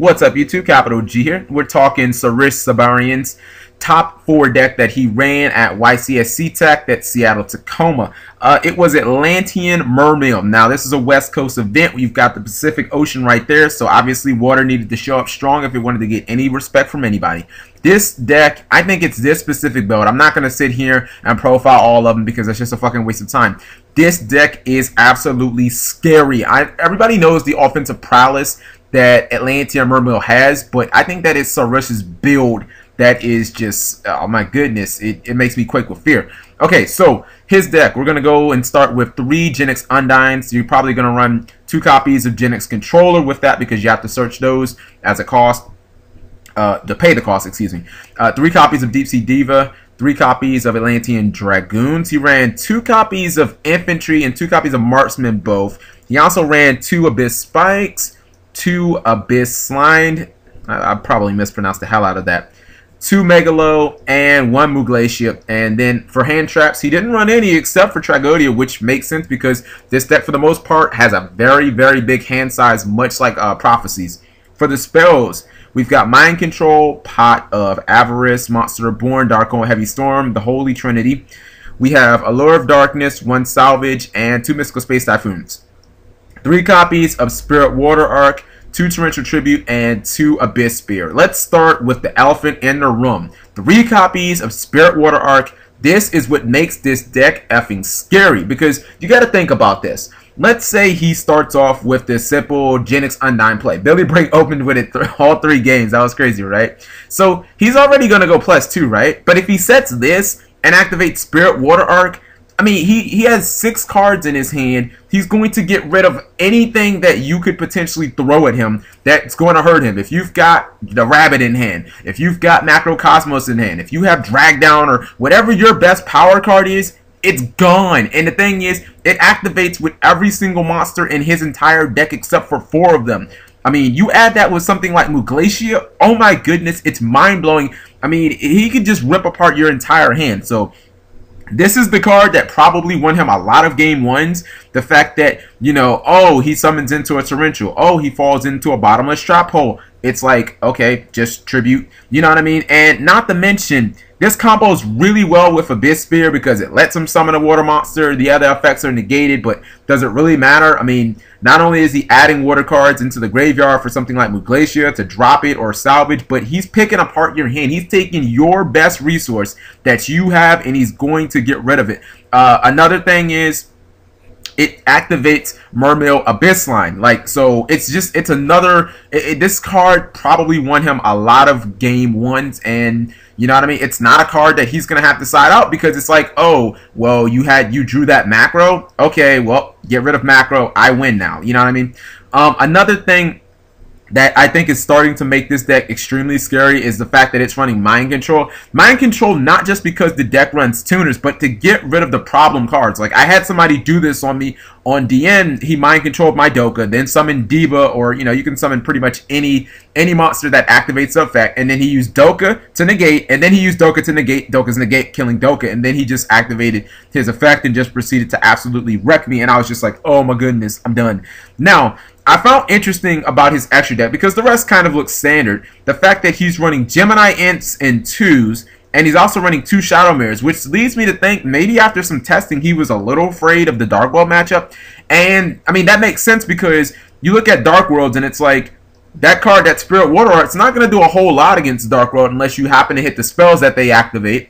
What's up, YouTube? Capital G here. We're talking Sorosh Saberian's top 4 deck that he ran at YCS SeaTac, that's Seattle Tacoma. It was Atlantean Mermail. Now, this is a West Coast event. We've got the Pacific Ocean right there, so obviously water needed to show up strong if it wanted to get any respect from anybody. This deck, I think it's this specific build. I'm not going to sit here and profile all of them because it's just a fucking waste of time. This deck is absolutely scary. Everybody knows the offensive prowess that Atlantean Mermail has, but I think that it's Sorosh's build that is just, oh my goodness, it makes me quake with fear. Okay, so his deck, we're going to go and start with 3 Genix Undines. You're probably going to run 2 copies of Genix Controller with that because you have to search those as a cost, to pay the cost, excuse me. 3 copies of Deep Sea Diva, 3 copies of Atlantean Dragoons. He ran 2 copies of Infantry and 2 copies of Marksman both. He also ran 2 Abyss Spikes, 2 Abyss Slime, I probably mispronounced the hell out of that, 2 Megalo, and 1 Muglacia. And then for hand traps, he didn't run any except for Tragodia, which makes sense because this deck for the most part has a very, very big hand size, much like Prophecies. For the spells, we've got Mind Control, Pot of Avarice, Monster Reborn, Dark Old Heavy Storm, the Holy Trinity. We have Allure of Darkness, 1 Salvage, and 2 Mystical Space Typhoons. 3 copies of Spirit Water Arc, 2 Torrential Tribute, and 2 Abyss Spear. Let's start with the elephant in the room. 3 copies of Spirit Water Arc. This is what makes this deck effing scary because you got to think about this. Let's say he starts off with this simple Genix Undine play. Billy Brink opened with it all 3 games. That was crazy, right? So he's already going to go +2, right? But if he sets this and activates Spirit Water Arc, I mean, he has 6 cards in his hand. He's going to get rid of anything that you could potentially throw at him that's going to hurt him. If you've got the Rabbit in hand, if you've got Macrocosmos in hand, if you have Drag Down or whatever your best power card is, it's gone. And the thing is, it activates with every single monster in his entire deck except for 4 of them. I mean, you add that with something like Muglacia, oh my goodness, it's mind-blowing. I mean, he could just rip apart your entire hand. So this is the card that probably won him a lot of game 1s. The fact that, you know, oh, he summons into a torrential. Oh, he falls into a bottomless trap hole. It's like, okay, just tribute. You know what I mean? And not to mention, this combos really well with Abyss Spear because it lets him summon a water monster. The other effects are negated, but does it really matter? I mean, not only is he adding water cards into the graveyard for something like Muglacia to drop it or salvage, but he's picking apart your hand. He's taking your best resource that you have and he's going to get rid of it. Another thing is, it activates Mermail Abyss Line. Like, so it's another, this card probably won him a lot of game 1s, and you know what I mean? It's not a card that he's going to have to side out because it's like, oh, well, you drew that macro. Okay, well, get rid of macro. I win now. You know what I mean? Another thing that I think is starting to make this deck extremely scary is the fact that it's running Mind Control. Mind Control not just because the deck runs tuners, but to get rid of the problem cards. Like, I had somebody do this on me on DN. He Mind Controlled my Doka, then summoned Diva, or, you know, you can summon pretty much any monster that activates the effect, and then he used Doka to negate, and then he used Doka to negate Doka's negate, killing Doka, and then he just activated his effect and just proceeded to absolutely wreck me, and I was just like, oh my goodness, I'm done. Now, I found interesting about his extra deck because the rest kind of looks standard. The fact that he's running Gemini Imps in 2s, and he's also running 2 Shadow Mirrors, which leads me to think maybe after some testing he was a little afraid of the Dark World matchup. And I mean, that makes sense because you look at Dark Worlds and it's like, that card, that Spirit Water Art's not going to do a whole lot against Dark World unless you happen to hit the spells that they activate.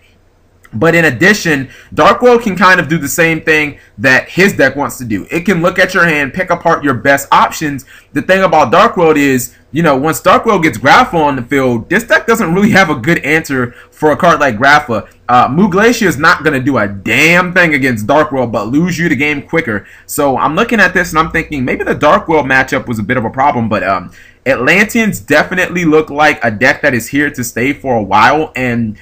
But in addition, Dark World can kind of do the same thing that his deck wants to do. It can look at your hand, pick apart your best options. The thing about Dark World is, you know, once Dark World gets Grapha on the field, this deck doesn't really have a good answer for a card like Grapha. Muglacia is not going to do a damn thing against Dark World, but lose you the game quicker. So I'm looking at this and I'm thinking maybe the Dark World matchup was a bit of a problem, but Atlanteans definitely look like a deck that is here to stay for a while, and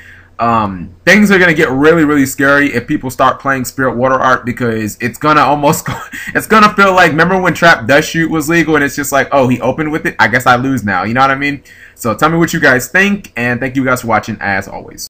things are going to get really, really scary if people start playing Spirit Water Art because it's going to almost, it's going to feel like, remember when Trap Dust Shoot was legal and it's just like, oh, he opened with it? I guess I lose now. You know what I mean? So tell me what you guys think, and thank you guys for watching as always.